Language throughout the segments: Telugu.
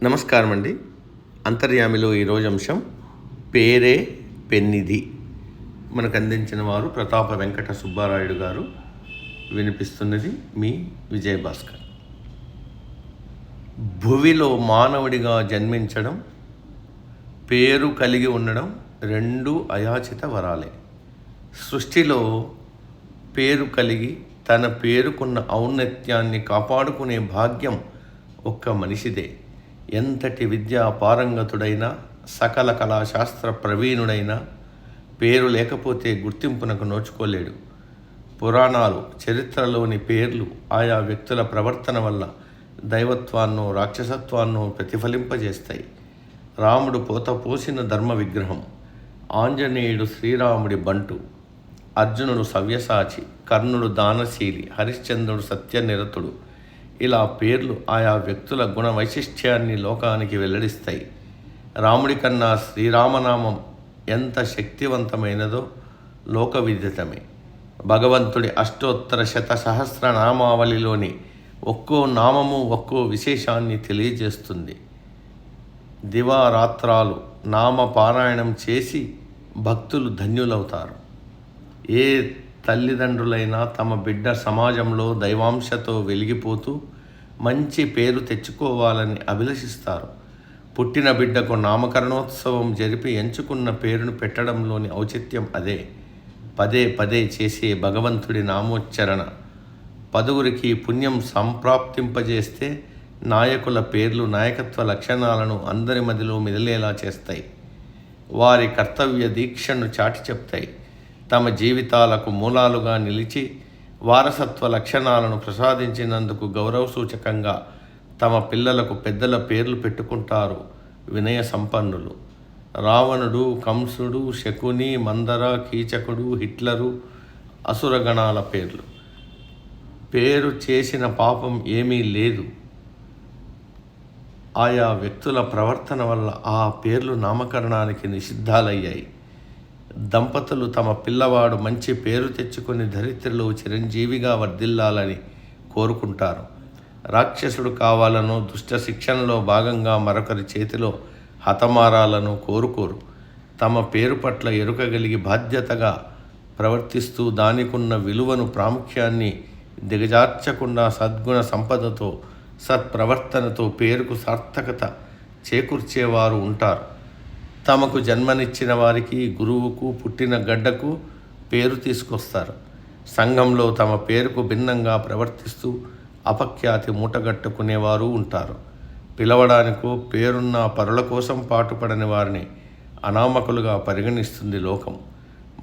నమస్కారం అండి. అంతర్యామిలో ఈరోజు అంశం పేరే పెన్నిధి. మనకు అందించిన వారు ప్రతాప వెంకట సుబ్బారాయుడు గారు. వినిపిస్తున్నది మీ విజయభాస్కర్. భువిలో మానవుడిగా జన్మించడం, పేరు కలిగి ఉండడం రెండు అయాచిత వరాలే. సృష్టిలో పేరు కలిగి తన పేరుకున్న ఔన్నత్యాన్ని కాపాడుకునే భాగ్యం ఒక్క మనిషిదే. ఎంతటి విద్యా పారంగతుడైనా, సకల కళాశాస్త్ర ప్రవీణుడైనా పేరు లేకపోతే గుర్తింపునకు నోచుకోలేడు. పురాణాలు, చరిత్రలోని పేర్లు ఆయా వ్యక్తుల ప్రవర్తన వల్ల దైవత్వాన్నో రాక్షసత్వాన్నో ప్రతిఫలింపజేస్తాయి. రాముడు పోసిన ధర్మ విగ్రహం, ఆంజనేయుడు శ్రీరాముడి బంటు, అర్జునుడు సవ్యసాచి, కర్ణుడు దానశీలి, హరిశ్చంద్రుడు సత్యనిరతుడు. ఇలా పేర్లు ఆయా వ్యక్తుల గుణ వైశిష్ట్యాన్ని లోకానికి వెల్లడిస్తాయి. రాముడి కన్నా శ్రీరామనామం ఎంత శక్తివంతమైనదో లోకవిదితమే. భగవంతుడి అష్టోత్తర సహస్రనామావళిలోని ఒక్కో నామము ఒక్కో విశేషాన్ని తెలియజేస్తుంది. దివారాత్రాలు నామ పారాయణం చేసి భక్తులు ధన్యులవుతారు. ఏ తల్లిదండ్రులైనా తమ బిడ్డ సమాజంలో దైవాంశతో వెలిగిపోతూ మంచి పేరు తెచ్చుకోవాలని అభిలషిస్తారు. పుట్టిన బిడ్డకు నామకరణోత్సవం జరిపి ఎంచుకున్న పేరును పెట్టడంలోని ఔచిత్యం అదే. పదే పదే చేసే భగవంతుడి నామోచ్చరణ పదువురికి పుణ్యం సంప్రాప్తింపజేస్తే నాయకుల పేర్లు నాయకత్వ లక్షణాలను అందరి మదిలో మెదిలేలా చేస్తాయి. వారి కర్తవ్య దీక్షను చాటి చెప్తాయి. తమ జీవితాలకు మూలాలుగా నిలిచి వారసత్వ లక్షణాలను ప్రసాదించినందుకు గౌరవ సూచకంగా తమ పిల్లలకు పెద్దల పేర్లు పెట్టుకుంటారు వినయ సంపన్నులు. రావణుడు, కంసుడు, శకుని, మందర, కీచకుడు, హిట్లరు అసురగణాల పేర్లు. పేరు చేసిన పాపం ఏమీ లేదు. ఆయా వ్యక్తుల ప్రవర్తన వల్ల ఆ పేర్లు నామకరణానికి నిషిద్ధాలయ్యాయి. దంపతులు తమ పిల్లవాడు మంచి పేరు తెచ్చుకొని ధరిత్రిలో చిరంజీవిగా వర్ధిల్లాలని కోరుకుంటారు. రాక్షసుడు కావాలనో, దుష్ట శిక్షణలో భాగంగా మరొకరి చేతిలో హతమారాలను కోరుకోరు. తమ పేరు పట్ల ఎరుకగలిగి బాధ్యతగా ప్రవర్తిస్తూ దానికున్న విలువను, ప్రాముఖ్యాన్ని దిగజార్చకుండా సద్గుణ సంపదతో, సత్ప్రవర్తనతో పేరుకు సార్థకత చేకూర్చేవారు ఉంటారు. తమకు జన్మనిచ్చిన వారికి, గురువుకు, పుట్టిన గడ్డకు పేరు తీసుకొస్తారు. సంఘంలో తమ పేరుకు భిన్నంగా ప్రవర్తిస్తూ అపఖ్యాతి మూటగట్టుకునేవారు ఉంటారు. పిలవడానికో పేరున్న పరుల కోసం పాటుపడని వారిని అనామకులుగా పరిగణిస్తుంది లోకం.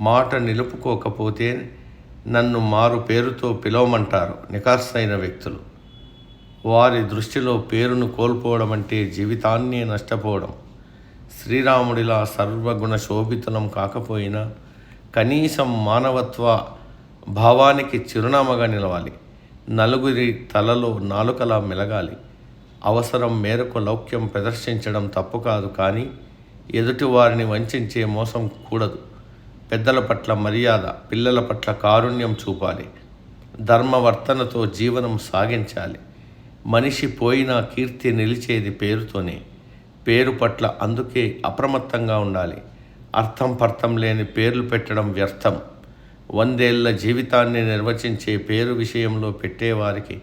మాట నిలుపుకోకపోతే నన్ను మారు పేరుతో పిలవమంటారు నికార్సైన వ్యక్తులు. వారి దృష్టిలో పేరును కోల్పోవడం అంటే జీవితాన్నే నష్టపోవడం. శ్రీరాముడిలా సర్వగుణ శోభితులం కాకపోయినా కనీసం మానవత్వ భావానికి చిరునామాగా నిలవాలి. నలుగురి తలలో నాలుకలా మెలగాలి. అవసరం మేరకు లౌక్యం ప్రదర్శించడం తప్పు కాదు, కానీ ఎదుటి వారిని వంచే మోసం కూడదు. పెద్దల పట్ల మర్యాద, పిల్లల పట్ల కారుణ్యం చూపాలి. ధర్మవర్తనతో జీవనం సాగించాలి. మనిషి పోయినా కీర్తి నిలిచేది పేరుతోనే. పేరు పట్ల అందుకే అప్రమత్తంగా ఉండాలి. అర్థం పర్థం లేని పేర్లు పెట్టడం వ్యర్థం. 100 ఏళ్ల జీవితాన్ని నిర్వచించే పేరు విషయంలో పెట్టేవారికి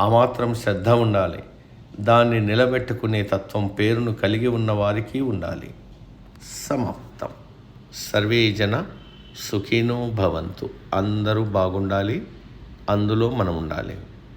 ఆ మాత్రం శ్రద్ధ ఉండాలి. దాన్ని నిలబెట్టుకునే తత్వం పేరును కలిగి ఉన్న వారికి ఉండాలి. సమాప్తం. సర్వే జన సుఖినో భవంతు. అందరూ బాగుండాలి, అందులో మనం ఉండాలి.